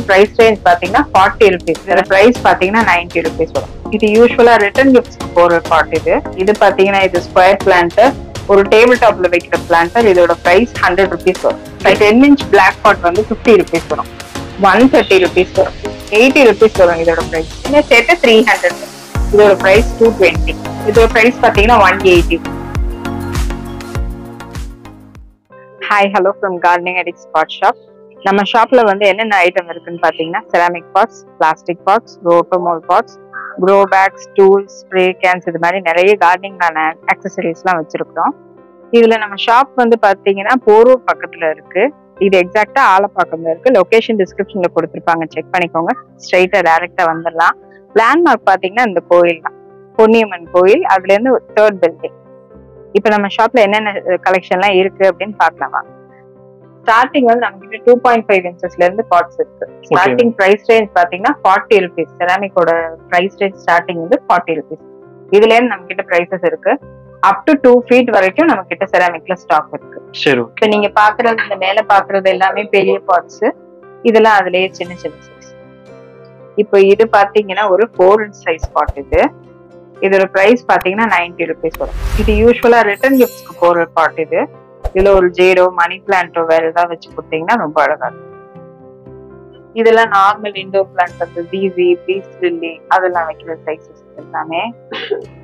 price range பாத்தீங்கன்னா 40 rupees. இதோட price பாத்தீங்கன்னா 90 rupees வரும். இது யூசுவலா ரிட்டர்ன் கிஃப்ட்ஸ்க்கு போற பாட் இது பாத்தீங்கன்னா இது ஸ்கொயர் பிளான்ட், ஒரு டேபிள் டாப்ல வைக்கிற பிளான்ட். இதோட பிரைஸ் 100 rupees வரும். 10 inch பிளாக் பாட் வந்து 50 rupees வரும். 130 rupees வரும். 80 rupees வரும் இதோட பிரைஸ். இந்த செட் 300. இதோட பிரைஸ் 220. இதோட பிரைஸ் பாத்தீங்கன்னா 180. Hi hello from gardening addicts pot shop. நம்ம ஷாப்ல வந்து என்னென்ன ஐட்டம் இருக்குன்னு பாத்தீங்கன்னா ceramic pots, plastic pots, rotomould pots, grow bags, tools, spray cans, இது மாதிரி நிறைய கார்டனிங்கான அக்சசரிஸ் எல்லாம் வச்சிருக்கிறோம். இதுல நம்ம ஷாப் வந்து பாத்தீங்கன்னா போரூர் பக்கத்துல இருக்கு. இது எக்ஸாக்டா ஆலப்பாக்கம்ல இருக்கு. லொகேஷன் டிஸ்கிரிப்ஷன்ல கொடுத்துருப்பாங்க, செக் பண்ணிக்கோங்க. ஸ்ட்ரைட்டா டைரக்டா வந்துடலாம். லேண்ட்மார்க் பாத்தீங்கன்னா இந்த கோயில் தான், பொன்னியம்மன் கோயில். அதுல இருந்து 3rd பில்டிங். இப்ப நம்ம ஷாப்ல என்னென்ன கலெக்ஷன் எல்லாம் இருக்கு அப்படின்னு பாக்கலாமா? ஸ்டார்டிங் வந்து நம்ம கிட்ட 2.5 inchesல இருந்து பாட்ஸ் இருக்கு. ஸ்டார்டிங் பிரைஸ் ரேஞ்ச் பாத்தீங்கன்னா 40 rupees. செராமிக்கோட பிரைஸ் ரேஞ்ச் ஸ்டார்டிங் வந்து 40 rupees. இதுல இருந்து நம்ம கிட்ட பிரைசஸ் இருக்கு. அப் டு 2 feet வரைக்கும் நம்ம கிட்ட செராமிக்ல ஸ்டாக் இருக்கு. இப்ப நீங்க பாக்குறது, இந்த மேல பாக்குறது எல்லாமே பெரிய பாட்ஸ். இதெல்லாம் அதுலயே சின்ன சின்ன சைஸ். இப்போ இது பாத்தீங்கன்னா ஒரு 4 inch சைஸ் பாட். இதோட பிரைஸ் பாத்தீங்கன்னா 90 rupees வரும். இது யூசுவலா ரிட்டர்ன் கிஃப்ட்ஸ்க்கு போற பாட். இதுல ஒரு ஜேடோ, மணி பிளான்டோ வேற ஏதாவது வச்சு கொடுத்தீங்கன்னா ரொம்ப அழகா இருக்கும். இதெல்லாம் நார்மல் இண்டோர் பிளான்ட் வந்து பீசி, பீஸ் லில்லி அதெல்லாம் வைக்கிற சைஸஸ் எல்லாமே.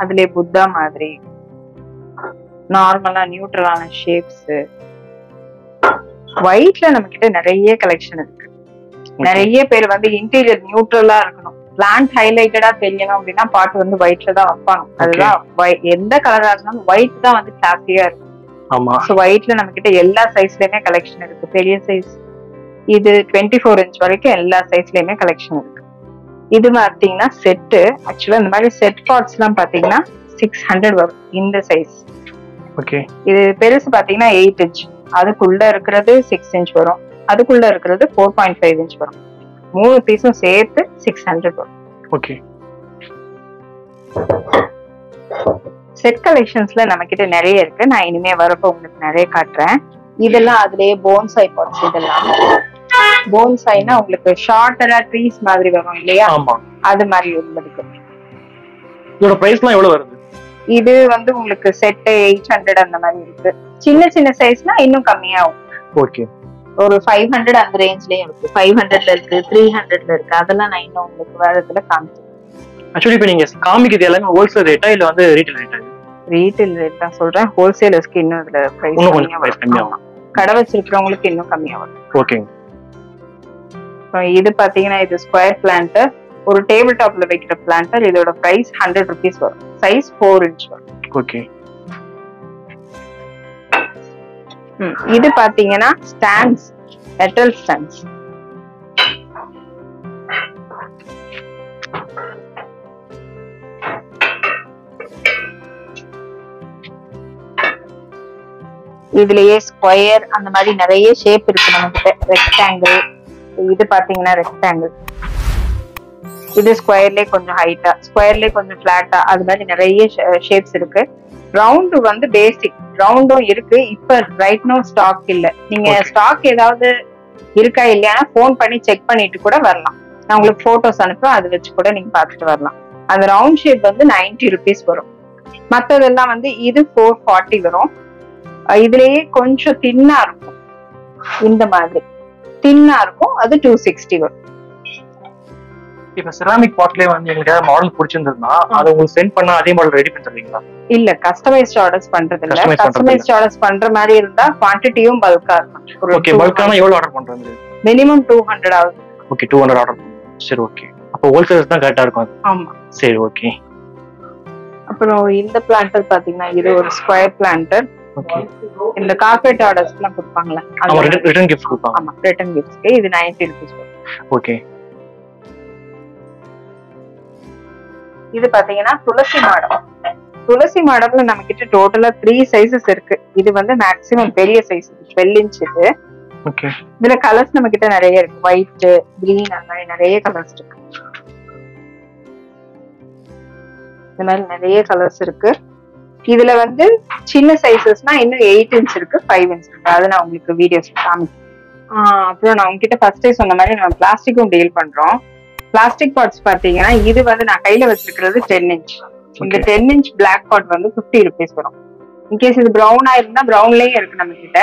அதுலயே புத்தா மாதிரி நார்மலா நியூட்ரலான ஷேப்ஸ். ஒயிட்ல நம்ம கிட்ட நிறைய கலெக்ஷன் இருக்கு. நிறைய பேர் வந்து இன்டீரியர் நியூட்ரலா இருக்கணும், பிளான்ட் ஹைலைட்டடா தெரியணும் அப்படின்னா பாட்டு வந்து ஒயிட்ல தான் வைப்பாங்க. அதுதான் எந்த கலரா இருந்தாலும் ஒயிட் தான் வந்து கிளாஸியா இருக்கும். சோ ஒயிட்ல நம்ம கிட்ட எல்லா சைஸ்லயுமே கலெக்ஷன் இருக்கு. பெரிய சைஸ் இது 24 inch வரைக்கும் எல்லா சைஸ்லயுமே கலெக்ஷன் இருக்கு. இது பாத்தீங்கன்னா செட்டு. ஆக்சுவலா இந்த மாதிரி செட் பாட்ஸ் எல்லாம் பாத்தீங்கன்னா 600 வரும் இந்த சைஸ். இது பெருசு பாத்தீங்கன்னா 8 inch. அதுக்குள்ள இருக்கிறது 6 inch வரும். அதுக்குள்ள இருக்கிறது 4.5 inch வரும். 3 பீஸும் சேர்த்து 600 வரும். செட் கலெக்ஷன்ஸ்ல நம்ம கிட்ட நிறைய இருக்கு. நான் இனிமே வரப்போ உங்களுக்கு நிறைய காட்டுறேன். இதெல்லாம் அதுலயே போன்சாய் பாட்ஸ். இதெல்லாம் போன்சாய்னா உங்களுக்கு ஷார்ட்டரா ட்ரீஸ் மாதிரி வரும் இல்லையா, அது மாதிரி உள்ளதுக்கு. இதோட பிரைஸ்லாம் எவ்வளவு வருது? இது வந்து உங்களுக்கு செட் 800 அந்த மாதிரி இருக்கு. சின்ன சின்ன சைஸ்னா இன்னும் கம்மியாகும். ஒரு 500 அந்த ரேஞ்ச்லயும் இருக்கு. 500ல இருக்கு, 300ல இருக்கு. அதெல்லாம் நான் இன்னும் உங்களுக்கு வேறதுல காமிச்சேன். ஆக்சுவலி இப்ப நீங்க காமிக்கிறது எல்லாமே ஹோல்சேல் ரேட்டா இல்ல வந்து ரீட்டைல் ரேட்டா? ரீட்டைல் ரேட் தான் சொல்றேன். ஹோல்சேலர்ஸ்க்கு இன்னும் இதுல பிரைஸ் கம்மியாகும். கடை வச்சிருக்கிறவங்களுக்கு இன்னும் கம்மியா வரும். இது பாத்தீங்கன்னா இது ஸ்கொயர் பிளான்ட், ஒரு டேபிள் டாப்ல வைக்கிற பிளான்ட். இதோட பிரைஸ் 100 rupees வரும். சைஸ் 4 inch வரும். இது பாத்தீங்கன்னா ஸ்டாண்ட்ஸ், மெட்டல் ஸ்டாண்ட்ஸ். இதுலயே ஸ்கொயர் அந்த மாதிரி நிறைய ஷேப் இருக்கு நம்ம கிட்ட. ரெக்டாங்கிள், இது பாத்தீங்கன்னா ரெக்டாங்கிள். இது ஸ்கொயர்லயே கொஞ்சம் ஹைட்டா, ஸ்கொயர்லயே கொஞ்சம் பிளாட்டா, அது மாதிரி நிறைய ஷேப்ஸ் இருக்கு. ரவுண்டு வந்து பேசிக் ரவுண்டும் இருக்கு. இப்ப ரைட் நோ ஸ்டாக் இல்ல. நீங்க ஸ்டாக் ஏதாவது இருக்கா இல்லையானா போன் பண்ணி செக் பண்ணிட்டு கூட வரலாம். நான் உங்களுக்கு போட்டோஸ் அனுப்புறேன், அதை வச்சு கூட நீங்க பாத்துட்டு வரலாம். அந்த ரவுண்ட் ஷேப் வந்து 90 rupees வரும். மத்ததெல்லாம் வந்து இது 440 வரும். இதுலயே கொஞ்சம் தின்னா இருக்கும், இந்த மாதிரி தின்னா இருக்கும். அது 260 வரும். இப்ப செராமிக் பாட்லயே வந்து உங்களுக்கு ஏதாவது மாடல் பிடிச்சிருந்ததுன்னா அதை உங்களுக்கு சென்ட் பண்ணா அதே மாடல் ரெடி பண்ணி தருவீங்களா? இல்ல, கஸ்டமைஸ்ட் ஆர்டர்ஸ் பண்றது இல்ல. கஸ்டமைஸ்ட் ஆர்டர்ஸ் பண்ற மாதிரி இருந்தா குவாண்டிட்டியும் பல்கா இருக்கும். ஓகே, பல்கானா எவ்வளவு ஆர்டர் பண்றது? மினிமம் 200 ஆகும். Okay, 200 order. சரி, ஓகே. அப்ப ஹோல்சேலர்ஸ் தான் கரெக்டா இருக்கும். ஆமா, சரி, ஓகே. அப்புறம் இந்த பிளான்டர் பாத்தீங்கன்னா இது ஒரு ஸ்கொயர் பிளான்டர். இந்த கார்பரேட் ஆர்டர்ஸ் எல்லாம் கொடுப்பாங்களா, ரிட்டர்ன் கிஃப்ட் கொடுப்பாங்க. ஆமா, ரிட்டர்ன் கிஃப்ட்ஸ்க்கு இது 90 rupees வரும். ஓகே. இது பாத்தீங்கன்னா துளசி மாடம். துளசி மாடம்ல நம்ம கிட்ட டோட்டலா 3 சைசஸ் இருக்கு. இது வந்து மேக்ஸிமம் பெரிய சைஸ் 12 inch இது. ஓகே. இதுல கலர்ஸ் நம்ம கிட்ட நிறைய இருக்கு. ஒயிட், கிரீன், அந்த மாதிரி நிறைய கலர்ஸ் இருக்கு. இந்த மாதிரி நிறைய கலர்ஸ் இருக்கு. இதுல வந்து சின்ன சைசஸ்னா இன்னும் 8 inch இருக்கு, 5 inch இருக்கு. அது நான் உங்களுக்கு வீடியோஸ் காமிக்கிறேன். அப்புறம் நான் உங்ககிட்ட ஃபர்ஸ்டே சொன்ன மாதிரி நம்ம பிளாஸ்டிக்கும் டீல் பண்றோம். பிளாஸ்டிக் பாட்ஸ் பாத்தீங்கன்னா இது வந்து நான் கையில வச்சிருக்கிறது 10 inch. இந்த 10 inch பிளாக் பாட் வந்து 50 rupees வரும். இன்கேஸ் இது ப்ரௌனா இருந்தா ப்ரௌன்லயே இருக்கு நம்ம கிட்ட.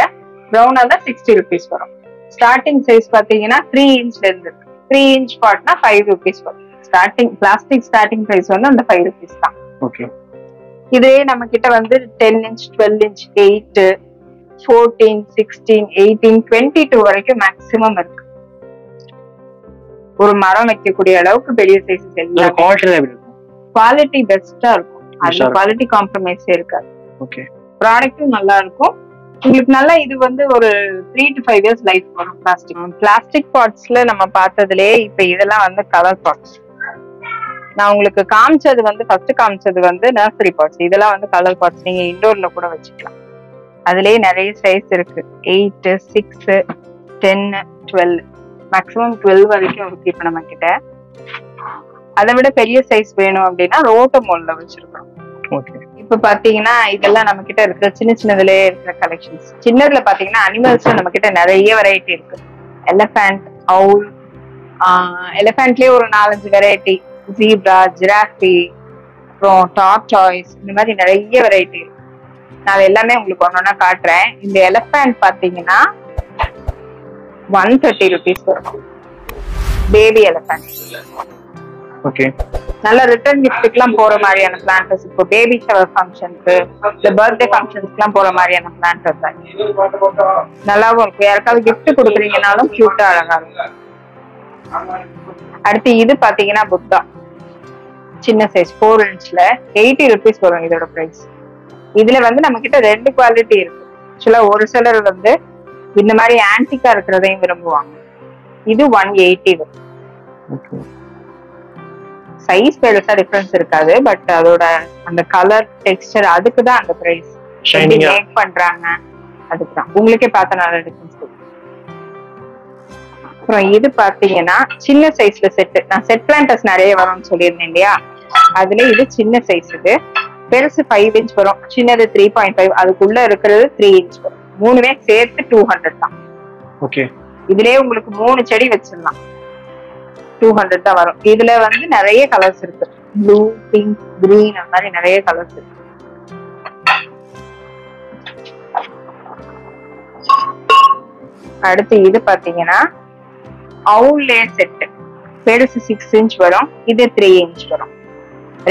ப்ரௌனா தான் 60 rupees வரும். ஸ்டார்டிங் சைஸ் பாத்தீங்கன்னா 3 inch இருந்து 3 inch பாட்னா 5 rupees வரும். ஸ்டார்டிங் பிளாஸ்டிக் ஸ்டார்டிங் பிரைஸ் வந்து அந்த 5 rupees தான். ஓகே. இதே நம்ம கிட்ட வந்து 10 inch 12 inch 8 14 16 18 22 வரைக்கும் மேக்ஸிமம் இருக்கு. ஒரு மரம் வைக்கக்கூடிய அளவுக்கு பெரிய சைஸஸ் எல்லாம் குவாலிட்டி பெஸ்டா இருக்கும். அதுல குவாலிட்டி காம்ப்ரமைஸே இருக்காது. ஓகே. ப்ராடக்ட்டும் நல்லா இருக்கும். உங்களுக்கு நல்லா இது வந்து ஒரு 3 to 5 years லைஃப் வரும். பிளாஸ்டிக் பாட்ஸ்ல நம்ம பார்த்ததுலே இப்ப இதெல்லாம் வந்து கலர் பாட்ஸ். நான் உங்களுக்கு காமிச்சது வந்து ஃபர்ஸ்ட் காமிச்சது வந்து நர்சரி பாட்ஸ். இதெல்லாம் வந்து கலர் பாட்ஸ். நீங்க இன்டோர்ல கூட வச்சுக்கலாம். அதுலயே நிறைய சைஸ் இருக்கு. 8 6 10 12 மேக்ஸிமம் 12 வரைக்கும் இருக்கு இப்ப நம்ம கிட்ட. அதை விட பெரிய சைஸ் வேணும் அப்படின்னா ரோட்டோமோல்ல வச்சிருக்கோம். ஓகே. இப்ப பாத்தீங்கன்னா இதெல்லாம் நம்ம கிட்ட இருக்கிற சின்ன சின்னதுலயே இருக்கிற கலெக்ஷன்ஸ். சின்னதுல பாத்தீங்கன்னா அனிமல்ஸ்ல நம்ம கிட்ட நிறைய வெரைட்டி இருக்கு. எலிஃபண்ட், அவுல், எலிஃபண்ட்லயே ஒரு 4-5 வெரைட்டி, ஜீப்ரா, ஜிராஃபி, அப்புறம் டார்டாய்ஸ், இந்த மாதிரி நிறைய வெரைட்டி இருக்கு. நான் எல்லாமே உங்களுக்கு ஒன்னொன்னா காட்டுறேன். இந்த எலிஃபண்ட் பாத்தீங்கன்னா 130 rupees வரும். Baby elephant. ஓகே. நல்ல ரிட்டர்ன் கிஃப்ட்டுக்குலாம் போற மாதிரியான பிளான்டர்ஸ். இப்போ பேபி ஷவர் ஃபங்க்ஷனுக்கு, இந்த பர்த்டே ஃபங்க்ஷன்ஸ்க்குலாம் போற மாதிரியான பிளான்டர்ஸ் தான். நல்லாவும் இருக்கும். யாருக்காவது கிஃப்ட் கொடுக்குறீங்கனாலும் கியூட்டா அழகா இருக்கும். அடுத்து இது பாத்தீங்கன்னா புத்தா, சின்ன சைஸ் 4 inchல 80 rupees வரும் இதோட பிரைஸ். இதுல வந்து நம்ம கிட்ட 2 குவாலிட்டி இருக்கு. ஆக்சுவலா ஒரு சிலர் வந்து இந்த மாதிரி ஆன்டிக்கா இருக்கிறதையும் விரும்புவாங்க. இது 180 வரும். சைஸ் பெருசா டிஃபரன்ஸ் இருக்காது. பட் அதோட அந்த கலர் டெக்ஸ்டர் அதுக்கு தான் அந்த பிரைஸ். மேக் பண்றாங்க அதுக்குதான். உங்களுக்கே பார்த்த நல்ல டிஃபரன்ஸ் இருக்கு. அப்புறம் இது பாத்தீங்கன்னா சின்ன சைஸ்ல செட். நான் செட் பிளான்டர்ஸ் நிறைய வரும்னு சொல்லியிருந்தேன் இல்லையா, அதுல இது சின்ன சைஸ். இது பெருசு 5 inch வரும், சின்னது 3.5, அதுக்குள்ள இருக்கிறது 3 inch வரும். மூணுமே சேர்த்து 200 தான். ஓகே. இதுலயே உங்களுக்கு 3 செடி வச்சிடலாம். 200 தான் வரும். இதுல வந்து நிறைய கலர்ஸ் இருக்கு. ப்ளூ, பிங்க், கிரீன், அந்த மாதிரி நிறைய கலர்ஸ் இருக்கு. அடுத்து இது பாத்தீங்கன்னா அவுல்லே செட். பெருசு 6 inch வரும், இது 3 inch வரும்.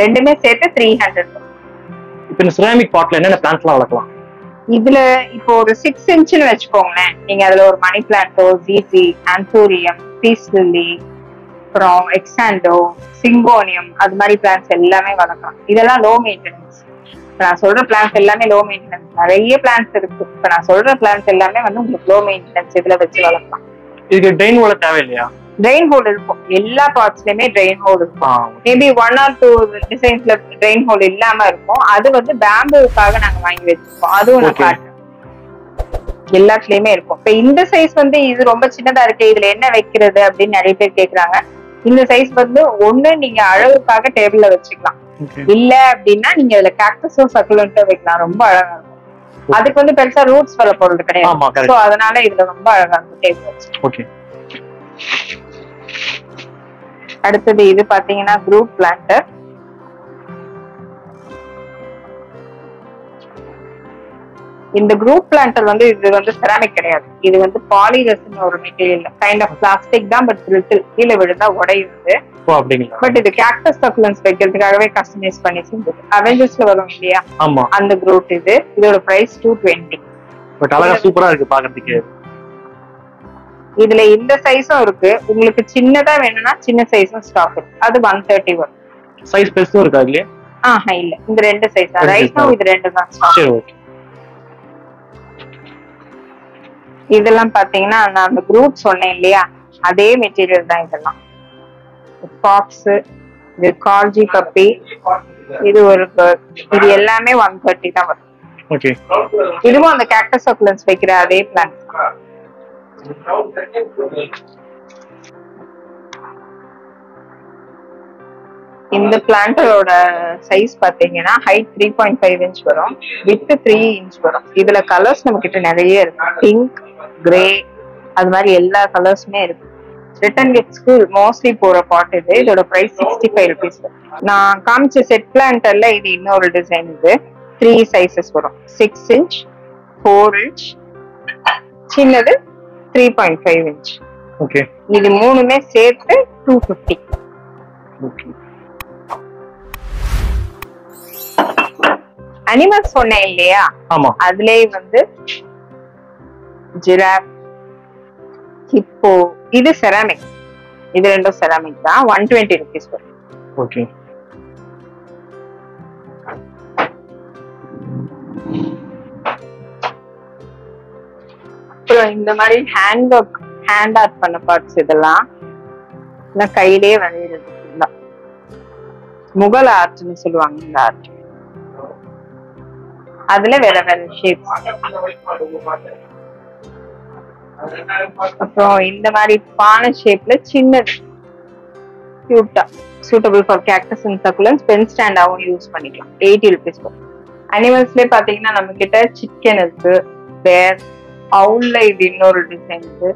ரெண்டுமே சேர்த்து 300 வரும். இப்போ இந்த செராமிக் பாட்ல என்னென்ன பிளான்ட்ஸ்லாம் வளர்க்கலாம்? இதுல இப்போ ஒரு 6 inchன்னு வச்சுக்கோங்களேன். நீங்க அதுல ஒரு மணி பிளான்டோ, ஜீசி, ஆன்தோரியம், பீஸ் லில்லி, அப்புறம் எக்ஸாண்டோ, சிங்கோனியம், அது மாதிரி பிளான்ஸ் எல்லாமே வளர்க்கலாம். இதெல்லாம் லோ மெயின்டெனன்ஸ். நான் சொல்ற பிளான்ஸ் எல்லாமே லோ மெயின்டெனன்ஸ். நிறைய பிளான்ஸ் இருக்கு. இப்ப நான் சொல்ற பிளான்ஸ் எல்லாமே வந்து உங்களுக்கு லோ மெயின்டெனன்ஸ். இதுல வச்சு வளர்க்கலாம். இதுக்கு ட்ரெயின் ஹோல் தேவை இல்லையா? ட்ரெயின் ஹோல் இருக்கும். எல்லா பார்ட்ஸ்லயுமே ட்ரெயின் ஹோல் இருக்கும். மேபி 1 or 2 டிசைன்ஸ்ல ட்ரெயின் ஹோல் இல்லாம இருக்கும். அது வந்து பேம்புக்காக நாங்க வாங்கி வச்சிருக்கோம். அதுவும் நான் காட்டுறேன். எல்லாத்துலயுமே இருக்கும். இப்ப இந்த சைஸ் வந்து இது ரொம்ப சின்னதா இருக்கு, இதுல என்ன வைக்கிறது அப்படின்னு நிறைய பேர் கேக்குறாங்க. இந்த சைஸ் வந்து ஒண்ணு நீங்க அழகுக்காக டேபிள்ல வச்சுக்கலாம். இல்ல அப்படின்னா நீங்க இதுல கேக்டஸோ சக்குலண்டோ வைக்கலாம். ரொம்ப அழகா இருக்கும். அதுக்கு வந்து பெருசா ரூட்ஸ் வர போறது கிடையாது. சோ அதனால இதுல ரொம்ப அழகா இருக்கும் டேபிள் வச்சு. ஓகே. அடுத்தது இது பாத்தீங்கன்னா குரூப் பிளான்டர். இந்த குரூப் பிளான்டர் வந்து இது வந்து செராமிக் கிடையாது. இது வந்து பாலிரெசின் ஒரு மெட்டீரியல், கைண்ட் ஆஃப் பிளாஸ்டிக் தான். பட் பிரிட்டில், கீழே விழுந்தா உடையுது. பட் இது கேக்டஸ் சக்குலன்ஸ் வைக்கிறதுக்காகவே கஸ்டமைஸ் பண்ணி செஞ்சது. அவெஞ்சர்ஸ்ல வரும் இல்லையா, அந்த குரூப் இது. இதோட பிரைஸ் 220. பட் அழகா சூப்பரா இருக்கு பாக்கிறதுக்கு. இதுல இந்த சைஸும் இருக்கு. உங்களுக்கு சின்னதா வேணும்னா சின்ன சைஸும் ஸ்டாக் இருக்கு. அது 130 வரும். சைஸ் பெருசும் இருக்கா இல்லையா? இல்ல, இந்த 2 சைஸ் தான். ரைட்னா இது 2 தான் ஸ்டாக். சரி, ஓகே. இதெல்லாம் பாத்தீங்கன்னா நான் அந்த குரூப் சொன்னேன் இல்லையா, அதே மெட்டீரியல் தான் இதெல்லாம். பாக்ஸ், இது கார்ஜி பப்பி, இது ஒரு இது எல்லாமே 130 தான் வரும். ஓகே. இதுவும் அந்த கேக்டஸ் சக்குலன்ஸ் வைக்கிற அதே பிளான்ட். இந்த பிளான்டரோட சைஸ் பாத்தீங்கன்னா ஹைட் 3.5 inch வரும், வித் 3 inch வரும். இதுல கலர்ஸ் நம்ம கிட்ட நிறைய இருக்கு. பிங்க், கிரே, அது மாதிரி எல்லா கலர்ஸுமே இருக்கு. ரிட்டன் கிஃப்ட்ஸ்க்கு மோஸ்ட்லி போற பாட் இது. இதோட பிரைஸ் 65 rupees. நான் காமிச்ச செட் பிளான்டர்ல இது இன்னொரு டிசைன். இது 3 சைசஸ் வரும். 6 inch, 4 inch, சின்னது 3.5 inch. ஓகே. இது மூணுமே சேர்த்து 250. ஓகே. அனிமல்ஸ் சொன்னேன் இல்லையா? ஆமா. அதுலயே வந்து ஜிராஃப், ஹிப்போ, இது செராமிக். இது ரெண்டும் செராமிக் தான். 120 rupees வரும். ஓகே. அப்புறம் இந்த மாதிரி ஹேண்ட் ஆர்ட் பண்ண பார்ட்ஸ் இதெல்லாம் கையிலேயே வரைகிறது. முகல் ஆர்ட்னு சொல்லுவாங்க இந்த ஆர்ட். அதுல வேற வேற ஷேப். அப்புறம் இந்த மாதிரி பானை ஷேப்ல சின்னது கியூட்டா suitable for cactus and succulents. Pen ஸ்டாண்டாவும் யூஸ் பண்ணிக்கலாம். 80 rupees வரும். அனிமல்ஸ்லயே பாத்தீங்கன்னா நம்ம கிட்ட சிக்கன் இருக்கு, பேர், அவுல்ல இது இன்னொரு டிசைன் இருக்கு.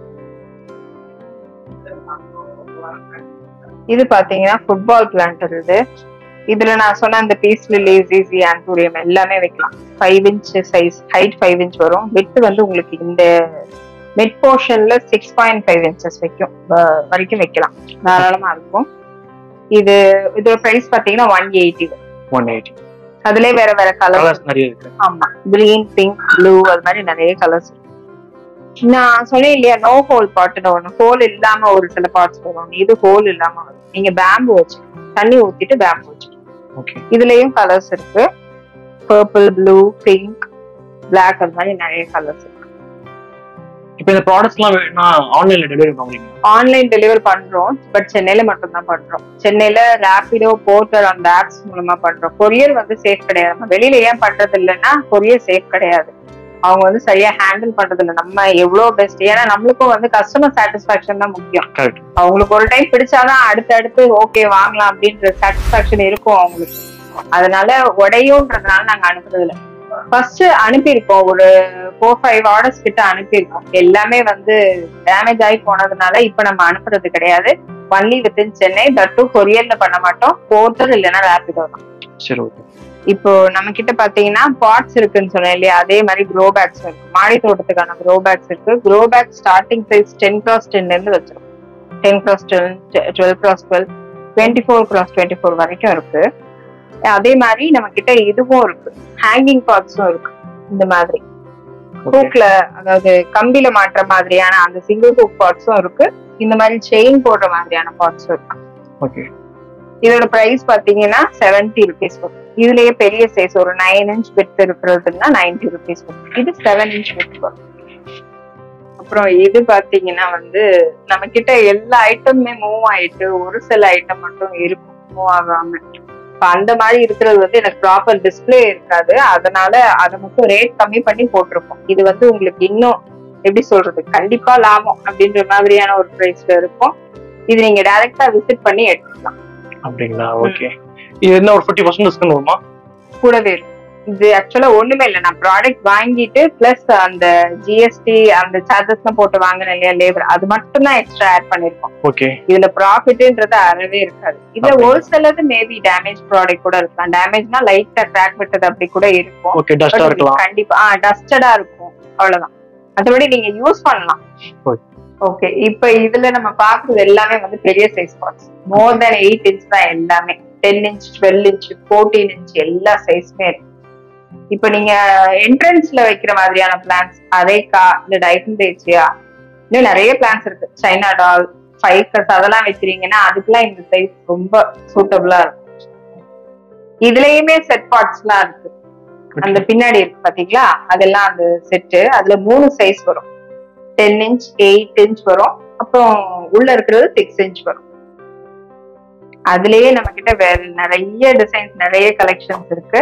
இது பாத்தீங்கன்னா ஃபுட்பால் பிளான்டர். இதுல நான் சொன்ன அந்த பீஸ் லில்லிஸ், ஈஸி ஆந்தூரியம் எல்லாமே வைக்கலாம். 5 inch சைஸ், ஹைட் 5 inch வரும். வித் வந்து உங்களுக்கு இந்த மிட் போர்ஷன்ல 6.5 inches வரைக்கும் வைக்கலாம். தாராளமா இருக்கும். இதோட பிரைஸ் பாத்தீங்கன்னா 180. அதுலயே வேற வேற கலர்ஸ் நிறைய இருக்கு. ஆமா, கிரீன், பிங்க், ப்ளூ, அது மாதிரி நிறைய கலர்ஸ் இருக்கு. நான் சொன்னேன் இல்லையா, நோ ஹோல் பாட்டுன்னு ஒண்ணு. ஹோல் இல்லாம ஒரு சில பார்ட்ஸ் வரும். இது ஹோல் இல்லாம வரும். நீங்க பேம்பு வச்சு தண்ணி ஊத்திட்டு பேம்பு வச்சு. இதுலயும் கலர்ஸ் இருக்கு. பர்பிள், ப்ளூ, பிங்க், பிளாக், அது மாதிரி நிறைய கலர்ஸ் இருக்கு. இப்போ இந்த ப்ராடக்ட்ஸ்லாம் நான் ஆன்லைன்ல டெலிவரி பண்ணுவீங்க? ஆன்லைன் டெலிவரி பண்றோம். பட் சென்னையில மட்டும் தான் பண்றோம். சென்னையில ராபிடோ, போர்ட்டர் அந்த ஆப்ஸ் மூலமா பண்றோம். கொரியர் வந்து சேஃப் கிடையாது. வெளியில ஏன் பண்றது இல்லைன்னா கொரியர் சேஃப் கிடையாது. அவங்க வந்து சரியா ஹேண்டில் பண்றது இல்லை. நம்ம எவ்வளவு பெஸ்ட், ஏன்னா நம்மளுக்கும் வந்து கஸ்டமர் சாட்டிஸ்பாக்சன் தான் முக்கியம். அவங்களுக்கு ஒரு டைம் பிடிச்சாதான் அடுத்து ஓகே வாங்கலாம் அப்படின்ற சாட்டிஸ்பாக்சன் இருக்கும் அவங்களுக்கு. அதனால உடையும்ன்றதுனால நாங்க அனுப்புறது இல்லை. ஃபர்ஸ்ட் அனுப்பியிருக்கோம், ஒரு 4-5 ஆர்டர்ஸ் கிட்ட அனுப்பியிருக்கோம். எல்லாமே வந்து டேமேஜ் ஆகி போனதுனால இப்ப நம்ம அனுப்புறது கிடையாது. Only within Chennai. தட்டு கொரியர்ல பண்ண மாட்டோம். போர்ட்டல் இல்லைன்னா ராபிடோ தான். சரி, ஓகே. இப்போ நம்ம கிட்ட பாத்தீங்கன்னா பாட்ஸ் இருக்குன்னு சொன்னேன் இல்லையா, அதே மாதிரி க்ரோ பேக்ஸ் இருக்கு. மாடி தோட்டத்துக்கான க்ரோ பேக்ஸ் இருக்கு. Grow bag starting size 10x10 இருந்து வச்சிருக்கோம். 10x10, 12x12, 24x24 வரைக்கும் இருக்கு. அதே மாதிரி நம்ம கிட்ட இதுவும் இருக்கு, ஹேங்கிங் பாட்ஸும் இருக்கு. இந்த மாதிரி ஹூக்ல, அதாவது கம்பியில மாற்ற மாதிரியான அந்த சிங்கிள் ஹூக் பாட்ஸும் இருக்கு. இந்த மாதிரி செயின் போடுற மாதிரியான பாட்ஸும் இருக்கு. ஓகே. இதோட பிரைஸ் பாத்தீங்கன்னா 70 rupees வரும். இதுலயே பெரிய சைஸ் ஒரு 9 inch வித் இருக்கிறதுன்னா 90 rupees வரும். இது 7 inch வித் வரும். அப்புறம் இது பாத்தீங்கன்னா வந்து நம்ம கிட்ட எல்லா ஐட்டமுமே மூவ் ஆயிட்டு ஒரு சில ஐட்டம் மட்டும் இருக்கும் மூவ் ஆகாம. அந்த மாதிரி இருக்கிறது வந்து எனக்கு ப்ராப்பர் டிஸ்பிளே இருக்காது. அதனால அதை மட்டும் ரேட் கம்மி பண்ணி போட்டிருக்கோம். இது வந்து உங்களுக்கு இன்னும் எப்படி சொல்றது, கண்டிப்பா லாபம் அப்படின்ற மாதிரியான ஒரு பிரைஸ்ல இருக்கும். இது நீங்க டைரக்டா விசிட் பண்ணி எடுத்துக்கலாம். அப்படிங்களா? ஓகே. இது என்ன ஒரு 50% டிஸ்கவுண்ட் வருமா? கூடவே இருக்கும். இது ஆக்சுவலா ஒண்ணுமே இல்லை, நான் ப்ராடக்ட் வாங்கிட்டு பிளஸ் அந்த ஜிஎஸ்டி அந்த சார்ஜஸ் எல்லாம் போட்டு வாங்கினேன் இல்லையா, லேபர், அது மட்டும் தான் எக்ஸ்ட்ரா ஆட் பண்ணிருக்கோம். ஓகே. இதுல ப்ராஃபிட்ன்றது அறவே இருக்காது. இதுல ஒரு சிலது மேபி டேமேஜ் ப்ராடக்ட் கூட இருக்கலாம். டேமேஜ்னா லைட்டா கிராக் விட்டது அப்படி கூட இருக்கும். ஓகே, டஸ்டா இருக்கலாம். கண்டிப்பா டஸ்டடா இருக்கும், அவ்வளவுதான். மற்றபடி நீங்க யூஸ் பண்ணலாம். ஓகே. இப்ப இதுல நம்ம பாக்குறது எல்லாமே வந்து பெரிய சைஸ் பாட்ஸ். மோர் தென் 8 inch தான் எல்லாமே. 10 inch, 12 inch, 14 inch எல்லா சைஸ்மே இருக்கு. இப்ப நீங்க என்ட்ரன்ஸ்ல வைக்கிற மாதிரியான பிளான்ஸ், அரேக்கா இல்ல டைகண்டேசியா, இன்னும் நிறைய பிளான்ஸ் இருக்கு. சைனா டால், ஃபைக்கஸ் அதெல்லாம் வைக்கிறீங்கன்னா அதுக்கெல்லாம் இந்த சைஸ் ரொம்ப சூட்டபிளா இருக்கும். இதுலயுமே செட் பார்ட்ஸ் எல்லாம் இருக்கு. அந்த பின்னாடி இருக்கு பாத்தீங்களா, அதெல்லாம் அந்த செட்டு. அதுல 3 சைஸ் வரும். 10 inch, 8 inch வரும். அப்புறம் உள்ள இருக்கிறது 6 inch வரும். அதுலயே நம்ம கிட்ட வேற நிறைய டிசைன்ஸ், நிறைய கலெக்ஷன்ஸ் இருக்கு.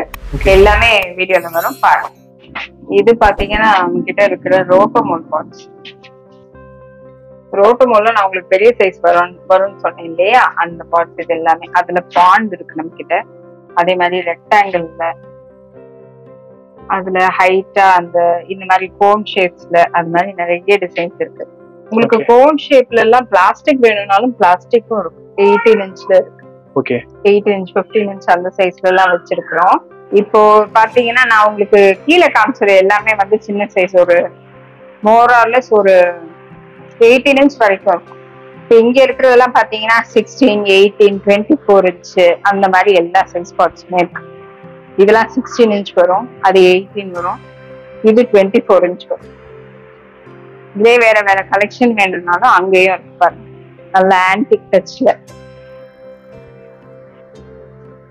எல்லாமே வீடியோல வரும், பாருங்க. இது பாத்தீங்கன்னா நம்ம கிட்ட இருக்கிற ரோட்டோமோல் பாட்ஸ். ரோட்டோமோல்ல நான் உங்களுக்கு பெரிய சைஸ் வரும்னு சொன்னேன் இல்லையா, அந்த பாட்ஸ் இது எல்லாமே. அதுல பாண்ட் இருக்கு நம்ம கிட்ட. அதே மாதிரி ரெக்டாங்கிள்ல, அதுல ஹைட்டா அந்த இந்த மாதிரி கோன் ஷேப்ஸ்ல, அது மாதிரி நிறைய டிசைன்ஸ் இருக்கு. உங்களுக்கு கோன் ஷேப்ல எல்லாம் பிளாஸ்டிக் வேணும்னாலும் பிளாஸ்டிக்கும் இருக்கும். 18 இன்ச்ல இருக்கு. ஓகே 8 இன்ச் 15 இன்ச் அந்த சைஸ்ல எல்லாம் வச்சிருக்கிறோம். இப்போ பாத்தீங்கன்னா நான் உங்களுக்கு கீழே காமிச்சது எல்லாமே வந்து சின்ன சைஸ், ஒரு மோரார்லெஸ் ஒரு 18 இன்ச் வரைக்கும் இருக்கும். இப்போ இங்க இருக்கிறதெல்லாம் பாத்தீங்கன்னா 16, 18, 24 இன்ச் அந்த மாதிரி எல்லா சைஸ் பாட்ஸுமே இருக்கு. இதெல்லாம் 16 இன்ச் வரும், அது 18 வரும், இது 24 இன்ச் வரும். இதே வேற வேற கலெக்ஷன் வேணும்னாலும் அங்கேயும் இருக்கு பாருங்க, நல்ல ஆன்டிக் டச்ல.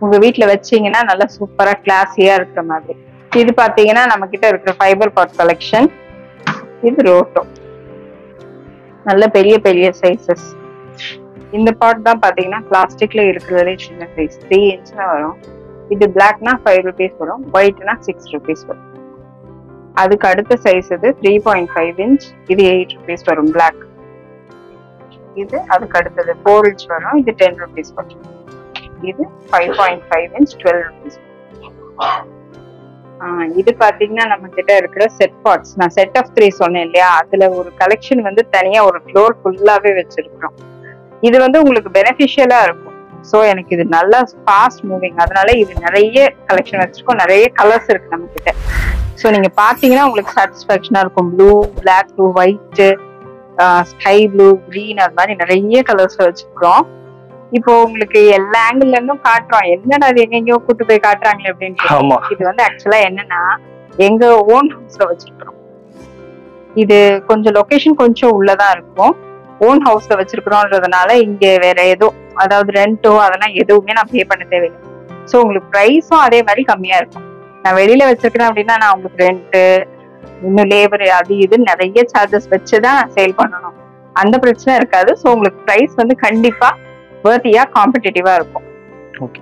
உங்க வீட்டுல வச்சீங்கன்னா நல்லா சூப்பரா கிளாஸியா இருக்கிற மாதிரி. இது பாத்தீங்கன்னா நம்ம கிட்ட இருக்கிற ஃபைபர் பாட் கலெக்ஷன். இது ரோட்டோ, நல்ல பெரிய பெரிய சைசஸ். இந்த பாட் தான் பாத்தீங்கன்னா பிளாஸ்டிக்ல இருக்கிறதுலே சின்ன சைஸ், 3 இன்ச் தான் வரும். இது பிளாக்னா 5 ருபீஸ் வரும், ஒயிட்னா 6 ருபீஸ் வரும். அதுக்கு அடுத்த சைஸ் இது 3.5 இன்ச், இது 8 ருபீஸ் வரும் பிளாக். இது அதுக்கு அடுத்தது 4 இன்ச் வரும், இது 10 ருபீஸ் வரும். இது 5.5 இன்ச் 12 ருபீஸ். இது பாத்தீங்கன்னா நம்ம கிட்ட இருக்கிற செட் பாட்ஸ். நான் செட் ஆஃப் 3 சொன்னேன் இல்லையா, அதுல ஒரு கலெக்ஷன் வந்து தனியா ஒரு ஃப்ளோர் ஃபுல்லாவே வச்சிருக்கிறோம். இது வந்து உங்களுக்கு பெனிஃபிஷியலா இருக்கும். ஸோ எனக்கு இது நல்லா ஃபாஸ்ட் மூவிங், அதனால இது நிறைய கலெக்ஷன் வச்சிருக்கோம், நிறைய கலர்ஸ் இருக்கு நம்ம கிட்ட. ஸோ நீங்க பாத்தீங்கன்னா உங்களுக்கு சாட்டிஸ்ஃபேக்ஷனா இருக்கும். Blue, black to white, sky blue, green, அது மாதிரி நிறைய கலர்ஸ் வச்சிருக்கிறோம். இப்போ உங்களுக்கு எல்லா ஆங்கிள் இருந்தும் காட்டுறோம். என்னடா அது எங்கெங்கயோ கூட்டு போய் காட்டுறாங்களே அப்படின்னு. இது வந்து ஆக்சுவலா என்னன்னா எங்க ஓன் ஹவுஸ்ல வச்சிருக்கிறோம். இது கொஞ்சம் லொகேஷன் கொஞ்சம் உள்ளதான் இருக்கும். ஓன் ஹவுஸ்ல வச்சிருக்கிறோம்ன்றதுனால இங்க வேற ஏதோ, அதாவது ரெண்டோ அதெல்லாம் எதுவுமே நான் பே பண்ண தேவையில்லை. ஸோ உங்களுக்கு ப்ரைஸும் அதே மாதிரி கம்மியா இருக்கும். நான் வெளியில வச்சிருக்கிறேன் அப்படின்னா நான் உங்களுக்கு ரெண்ட், இன்னும் லேபர், அது இது நிறைய சார்ஜஸ் வச்சுதான் நான் சேல் பண்ணணும். அந்த பிரச்சனை இருக்காது. ஸோ உங்களுக்கு ப்ரைஸ் வந்து கண்டிப்பா வர்த்தியா காம்படிட்டிவா இருக்கும். ஓகே.